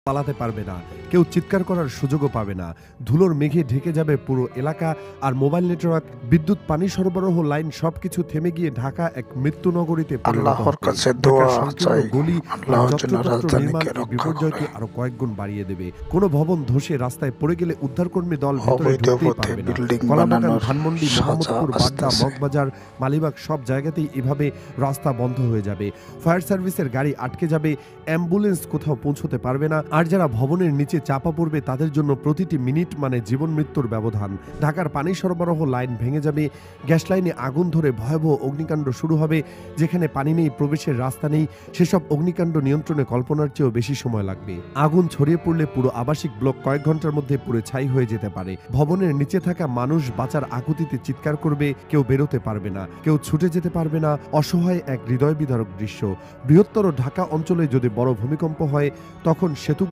পালাতে পারবে না, কেউ চিৎকার করার সুযোগও পাবে না। ধুলোর মেঘে ঢেকে যাবে পুরো এলাকা, আর মোবাইল নেটওয়ার্ক, বিদ্যুৎ, পানি সরবরাহ লাইন সবকিছু থেমে গিয়ে ঢাকা এক মৃত্যু নগরীতে পরিণত আল্লাহর হবে। কাছে ঢাকার দোয়া সংকীর্ণ চাই, গলি আর আল্লাহ যেন যত্রতত্র নির্মাণ রাজধানীকে এই রক্ষা করে। বিপর্যয়কে আরো কয়েক গুণ বাড়িয়ে দেবে। কোনো ভবন ধসে রাস্তায় পড়ে গেলে উদ্ধারকর্মী দল ভেতরে অবৈধ ঢুকতেই পথে পারবে না। বিল্ডিং কলাবাগান, বানানোর ধানমন্ডি, সাজা মোহাম্মদপুর, বাড্ডা, আসতেছে। মগবাজার, মালিবাগ সব জায়গাতেই এভাবে রাস্তা বন্ধ হয়ে যাবে। ফায়ার সার্ভিসের গাড়ি আটকে যাবে, অ্যাম্বুলেন্স কোথাও পৌঁছতে পারবে না। আর যারা ভবনের নিচে চাপা পড়বে তাদের জন্য প্রতিটি মিনিট মানে জীবন মৃত্যুর ব্যবধান। ঢাকার পানি সরবরাহ লাইন ভেঙে যাবে, গ্যাস লাইনে আগুন ধরে ভয়াবহ অগ্নিকাণ্ড শুরু হবে। যেখানে পানি নেই, প্রবেশের রাস্তা নেই, সেসব অগ্নিকাণ্ড নিয়ন্ত্রণে কল্পনার চেয়েও বেশি সময় লাগবে। আগুন ছড়িয়ে পড়লে পুরো আবাসিক ব্লক কয়েক ঘন্টার মধ্যে পুড়ে ছাই হয়ে যেতে পারে। ভবনের নিচে থাকা মানুষ বাঁচার আকুতিতে চিৎকার করবে, কেউ বেরোতে পারবে না, কেউ ছুটে যেতে পারবে না। অসহায় এক হৃদয় বিদারক দৃশ্য। বৃহত্তর ঢাকা অঞ্চলে যদি বড় ভূমিকম্প হয়, তখন সেতু